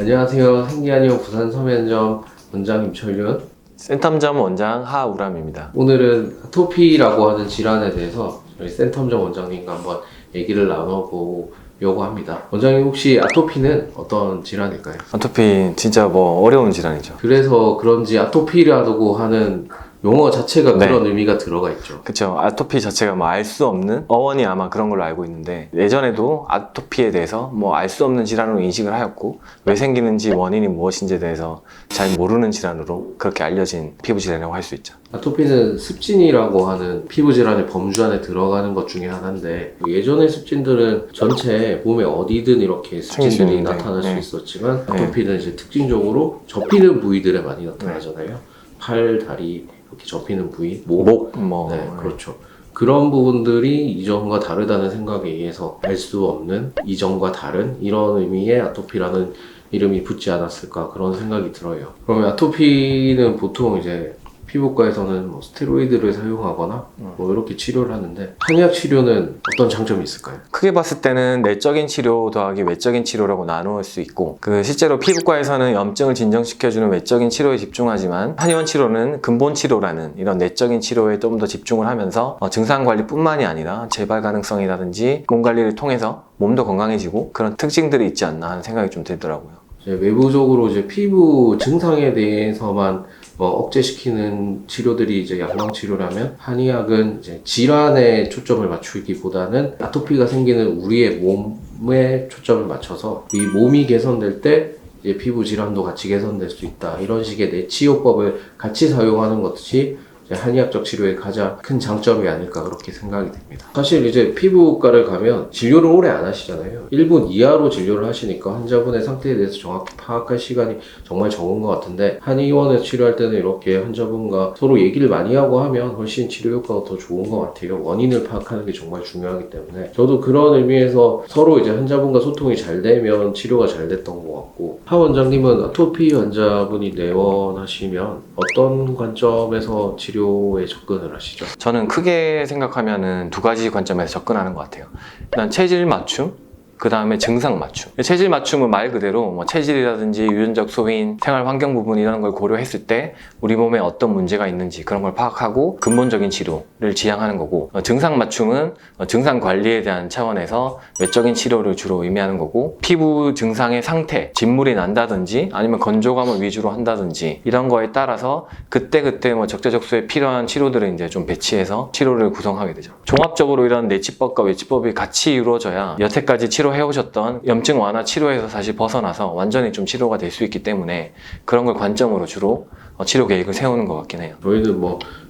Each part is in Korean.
안녕하세요. 생기한의원 부산 서면점 원장 임철윤. 센텀점 원장 하우람입니다. 오늘은 아토피라고 하는 질환에 대해서 저희 센텀점 원장님과 한번 얘기를 나눠보려고 합니다. 원장님, 혹시 아토피는 어떤 질환일까요? 아토피 진짜 어려운 질환이죠. 그래서 그런지 아토피라고 하는 용어 자체가 네. 그런 의미가 들어가 있죠. 그쵸. 아토피 자체가 알 수 없는 어원이 아마 그런 걸로 알고 있는데, 예전에도 아토피에 대해서 알 수 없는 질환으로 인식을 하였고, 왜 생기는지 원인이 무엇인지에 대해서 잘 모르는 질환으로 그렇게 알려진 피부 질환이라고 할 수 있죠. 아토피는 습진이라고 하는 피부 질환의 범주 안에 들어가는 것 중에 하나인데, 예전의 습진들은 전체 몸에 어디든 이렇게 습진들이 나타날 수 있었지만, 아토피는 이제 특징적으로 접히는 부위들에 많이 나타나잖아요. 팔, 다리 이렇게 접히는 부위, 목, 네, 그렇죠. 그런 부분들이 이전과 다르다는 생각에 의해서 알 수 없는 이전과 다른 이런 의미의 아토피라는 이름이 붙지 않았을까, 그런 생각이 들어요. 그러면 아토피는 보통 이제 피부과에서는 스테로이드를 사용하거나 이렇게 치료를 하는데, 한의학 치료는 어떤 장점이 있을까요? 크게 봤을 때는 내적인 치료 더하기 외적인 치료라고 나눌 수 있고, 실제로 피부과에서는 염증을 진정시켜주는 외적인 치료에 집중하지만, 한의원 치료는 근본 치료라는 이런 내적인 치료에 좀 더 집중을 하면서 증상 관리뿐만이 아니라 재발 가능성이라든지 몸 관리를 통해서 몸도 건강해지고 그런 특징들이 있지 않나 하는 생각이 좀 들더라고요. 이제 외부적으로 이제 피부 증상에 대해서만 억제시키는 치료들이 이제 양방 치료라면, 한의학은 이제 질환에 초점을 맞추기보다는 아토피가 생기는 우리의 몸에 초점을 맞춰서 이 몸이 개선될 때 이제 피부 질환도 같이 개선될 수 있다, 이런 식의 내치료법을 같이 사용하는 것이 한의학적 치료의 가장 큰 장점이 아닐까, 그렇게 생각이 됩니다. 사실 이제 피부과를 가면 진료를 오래 안 하시잖아요. 1분 이하로 진료를 하시니까 환자분의 상태에 대해서 정확히 파악할 시간이 정말 적은 것 같은데, 한의원에서 치료할 때는 이렇게 환자분과 서로 얘기를 많이 하고 하면 훨씬 치료 효과가 더 좋은 것 같아요. 원인을 파악하는 게 정말 중요하기 때문에 저도 그런 의미에서 서로 이제 환자분과 소통이 잘 되면 치료가 잘 됐던 것 같고, 하 원장님은 아토피 환자분이 내원하시면 어떤 관점에서 치료에 접근을 하시죠? 저는 크게 생각하면은 두 가지 관점에서 접근하는 것 같아요. 일단 체질 맞춤, 그 다음에 증상 맞춤. 체질 맞춤은 말 그대로 체질이라든지 유전적 소인, 생활 환경 부분 이런 걸 고려했을 때 우리 몸에 어떤 문제가 있는지 그런 걸 파악하고 근본적인 치료를 지향하는 거고, 증상 맞춤은 증상 관리에 대한 차원에서 외적인 치료를 주로 의미하는 거고, 피부 증상의 상태, 진물이 난다든지 아니면 건조감을 위주로 한다든지 이런 거에 따라서 그때그때 적재적소에 필요한 치료들을 이제 좀 배치해서 치료를 구성하게 되죠. 종합적으로 이런 내치법과 외치법이 같이 이루어져야 여태까지 해오셨던 염증 완화 치료에서 사실 벗어나서 완전히 좀 치료가 될 수 있기 때문에 그런 걸 관점으로 주로 치료 계획을 세우는 것 같긴 해요. 저희는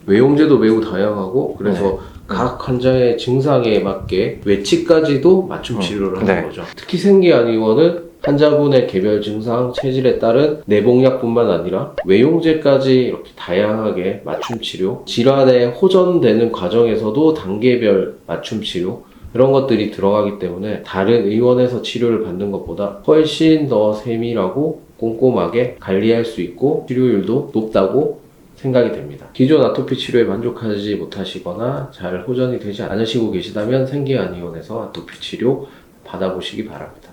외용제도 매우 다양하고, 그래서 각 환자의 증상에 맞게 외치까지도 맞춤 치료를 하는 거죠. 특히 생기한의원은 환자분의 개별 증상, 체질에 따른 내복약뿐만 아니라 외용제까지 이렇게 다양하게 맞춤 치료, 질환에 호전되는 과정에서도 단계별 맞춤 치료, 이런 것들이 들어가기 때문에 다른 의원에서 치료를 받는 것보다 훨씬 더 세밀하고 꼼꼼하게 관리할 수 있고 치료율도 높다고 생각이 됩니다. 기존 아토피 치료에 만족하지 못하시거나 잘 호전이 되지 않으시고 계시다면 생기한의원에서 아토피 치료 받아보시기 바랍니다.